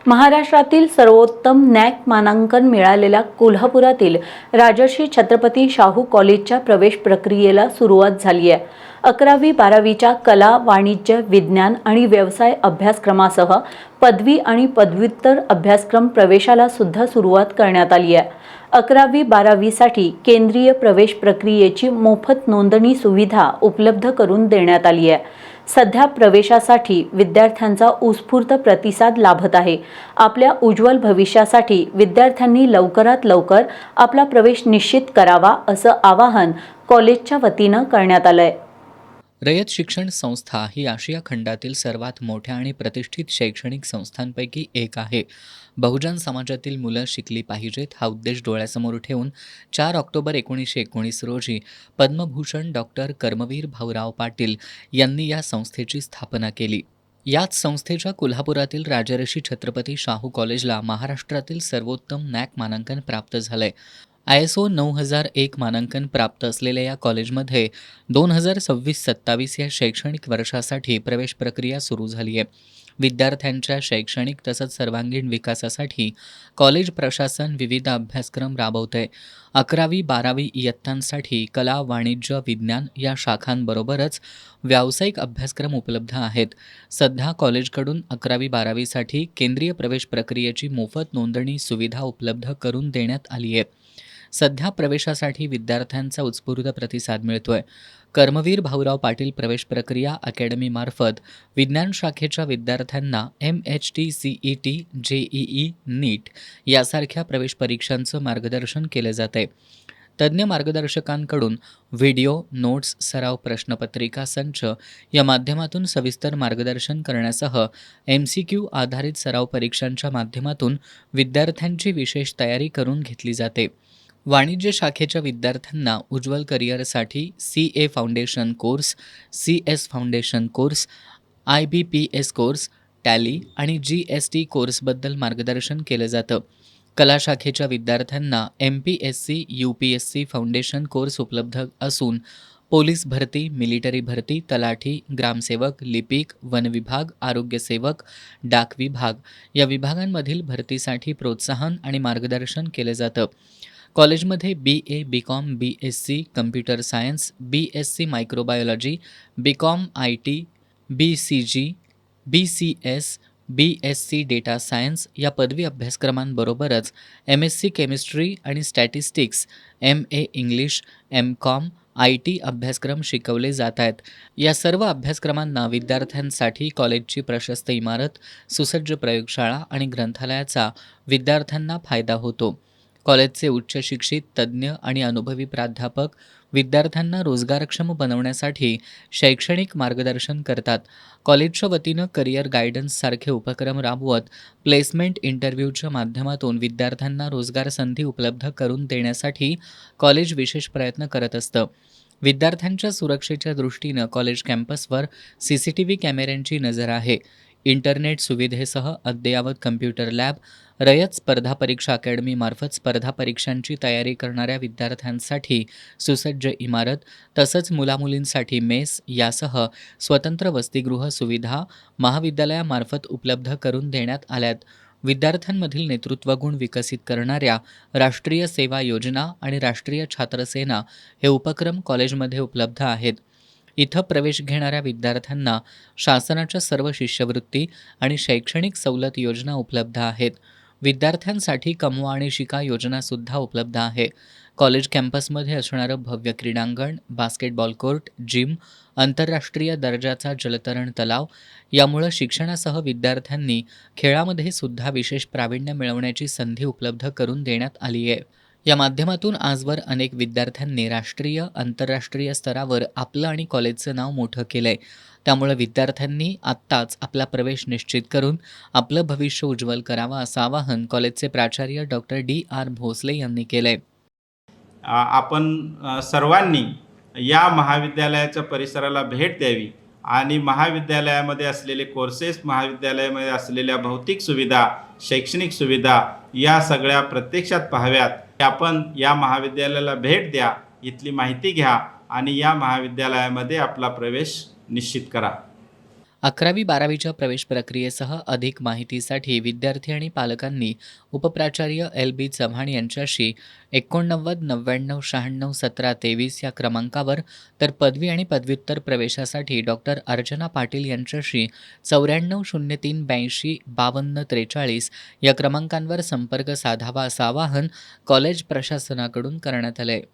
महाराष्ट्रातील सर्वोत्तम नॅक मानांकन मिळालेल्या कोल्हापुरातील राजर्षी छत्रपती शाहू कॉलेजच्या प्रवेश प्रक्रियेला सुरुवात झाली आहे। 11वी-12वीच्या कला, वाणिज्य, विज्ञान आणि व्यवसाय अभ्यासक्रमासह पदवी आणि पदव्युत्तर अभ्यासक्रम प्रवेशाला सुद्धा सुरुवात करण्यात आली आहे। 11वी-12वीसाठी केंद्रीय प्रवेश प्रक्रियेची मोफत नोंदणी सुविधा उपलब्ध करून देण्यात आली आहे। सध्या प्रवेशासाठी विद्यार्थ्यांचा उत्स्फूर्त प्रतिसाद लाभत आहे। आपल्या उज्ज्वल भविष्यासाठी विद्यार्थ्यांनी लवकरात लवकर आपला प्रवेश निश्चित करावा असं आवाहन कॉलेजच्या वतीनं करण्यात आलंय। रयत शिक्षण संस्था ही आशिया खंडातील सर्वात मोठ्या आणि प्रतिष्ठित शैक्षणिक संस्थांपैकी एक आहे। बहुजन समाजातील मुलं शिकली पाहिजेत हा उद्देश डोळ्यासमोर ठेवून 4 ऑक्टोबर 1919 रोजी पद्मभूषण डॉक्टर कर्मवीर भाऊराव पाटील यांनी या संस्थेची स्थापना केली। याच संस्थेच्या कोल्हापुरातील राजर्षी छत्रपती शाहू कॉलेजला महाराष्ट्रातील सर्वोत्तम नॅक मानांकन प्राप्त झालंय। ISO 9001 मानांकन प्राप्त असलेल्या या कॉलेजमध्ये 2026-27 या शैक्षणिक वर्षासाठी प्रवेश प्रक्रिया सुरू झाली आहे। विद्यार्थ्यांच्या शैक्षणिक तसंच सर्वांगीण विकासासाठी कॉलेज प्रशासन विविध अभ्यासक्रम राबवतंय। 11वी-12वी इयत्तांसाठी कला, वाणिज्य, विज्ञान या शाखांबरोबरच व्यावसायिक अभ्यासक्रम उपलब्ध आहेत। सध्या कॉलेजकडून 11वी-12वीसाठी केंद्रीय प्रवेश प्रक्रियेची मोफत नोंदणी सुविधा उपलब्ध करून देण्यात आली आहे। सध्या प्रवेशासाठी विद्यार्थ्यांचा उत्स्फूर्त प्रतिसाद मिळतोय। कर्मवीर भाऊराव पाटील प्रवेश प्रक्रिया अकॅडमीमार्फत विज्ञान शाखेच्या विद्यार्थ्यांना MHT, CET, JEE, NEET यासारख्या प्रवेश परीक्षांचं मार्गदर्शन केलं जातंय। तज्ज्ञ मार्गदर्शकांकडून व्हिडिओ, नोट्स, सराव प्रश्नपत्रिका संच या माध्यमातून सविस्तर मार्गदर्शन करण्यासह MCQ आधारित सराव परीक्षांच्या माध्यमातून विद्यार्थ्यांची विशेष तयारी करून घेतली जाते। वाणिज्य शाखेच्या विद्यार्थ्यांना उज्ज्वल करिअरसाठी CA foundation course, CS foundation course, IBPS course, tally आणि GST कोर्सबद्दल मार्गदर्शन केलं जातं। कला शाखेच्या विद्यार्थ्यांना MPSC, UPSC फाउंडेशन कोर्स उपलब्ध असून पोलीस भरती, मिलिटरी भरती, तलाठी, ग्रामसेवक, लिपिक, वनविभाग, आरोग्यसेवक, डाक विभाग या विभागांमधील भरतीसाठी प्रोत्साहन आणि मार्गदर्शन केलं जातं। कॉलेजमध्ये BA, BCom, BSc computer science, BSc microbiology, BCom IT, BCG, BCS, BSc data science या पदवी अभ्यासक्रमांबरोबरच MSc केमिस्ट्री आणि statistics, MA English, MCom, IT अभ्यासक्रम शिकवले जात आहेत। या सर्व अभ्यासक्रमांना विद्यार्थ्यांसाठी कॉलेजची प्रशस्त इमारत, सुसज्ज प्रयोगशाळा आणि ग्रंथालयाचा विद्यार्थ्यांना फायदा होतो। कॉलेजचे उच्च शिक्षित, तज्ज्ञ आणि अनुभवी प्राध्यापक विद्यार्थ्यांना रोजगारक्षम बनवण्यासाठी शैक्षणिक मार्गदर्शन करतात। कॉलेजच्या वतीनं करिअर गायडन्ससारखे उपक्रम राबवत प्लेसमेंट इंटरव्ह्यूच्या माध्यमातून विद्यार्थ्यांना रोजगार संधी उपलब्ध करून देण्यासाठी कॉलेज विशेष प्रयत्न करत असतं। विद्यार्थ्यांच्या सुरक्षेच्या दृष्टीनं कॉलेज कॅम्पसवर CCTV कॅमेऱ्यांची नजर आहे। इंटरनेट सुविधेसह अद्ययावत कम्प्युटर लॅब, रयत स्पर्धा परीक्षा अकॅडमीमार्फत स्पर्धा परीक्षांची तयारी करणाऱ्या विद्यार्थ्यांसाठी सुसज्ज इमारत तसंच मुलामुलींसाठी मेस यासह स्वतंत्र वसतिगृह सुविधा महाविद्यालयामार्फत उपलब्ध करून देण्यात आल्यात। विद्यार्थ्यांमधील नेतृत्वगुण विकसित करणाऱ्या राष्ट्रीय सेवा योजना आणि राष्ट्रीय छात्रसेना हे उपक्रम कॉलेजमध्ये उपलब्ध आहेत। इथं प्रवेश घेणाऱ्या विद्यार्थ्यांना शासनाच्या सर्व शिष्यवृत्ती आणि शैक्षणिक सवलत योजना उपलब्ध आहेत। विद्यार्थ्यांसाठी कमवा आणि शिका योजनासुद्धा उपलब्ध आहे। कॉलेज कॅम्पसमध्ये असणारं भव्य क्रीडांगण, बास्केटबॉल कोर्ट, जिम, आंतरराष्ट्रीय दर्जाचा जलतरण तलाव यामुळं शिक्षणासह विद्यार्थ्यांनी खेळामध्ये सुद्धा विशेष प्रावीण्य मिळवण्याची संधी उपलब्ध करून देण्यात आली आहे। या माध्यमातून आजवर अनेक विद्यार्थ्यांनी राष्ट्रीय, आंतरराष्ट्रीय स्तरावर आपलं आणि कॉलेजचं नाव मोठं केलंय। त्यामुळे विद्यार्थ्यांनी आत्ताच आपला प्रवेश निश्चित करून आपलं भविष्य उज्ज्वल करावं असं आवाहन कॉलेजचे प्राचार्य डॉक्टर DR भोसले यांनी केलंय। आपण सर्वांनी या महाविद्यालयाच्या परिसराला भेट द्यावी आणि महाविद्यालयामध्ये असलेले कोर्सेस, महाविद्यालयामध्ये असलेल्या भौतिक सुविधा, शैक्षणिक सुविधा या सगळ्या प्रत्यक्षात पाहाव्यात। आपण या महाविद्यालयाला भेट द्या, इथली माहिती घ्या आणि या महाविद्यालयामध्ये आपला प्रवेश निश्चित करा। 11वी-12वीच्या प्रवेश प्रक्रियेसह अधिक माहितीसाठी विद्यार्थी आणि पालकांनी उपप्राचार्य LB चव्हाण यांच्याशी 89 99 96 17 23 या क्रमांकावर, तर पदवी आणि पदव्युत्तर प्रवेशासाठी डॉक्टर अर्चना पाटील यांच्याशी 94 03 82 52 43 या क्रमांकांवर संपर्क साधावा असं आवाहन कॉलेज प्रशासनाकडून करण्यात आलं आहे.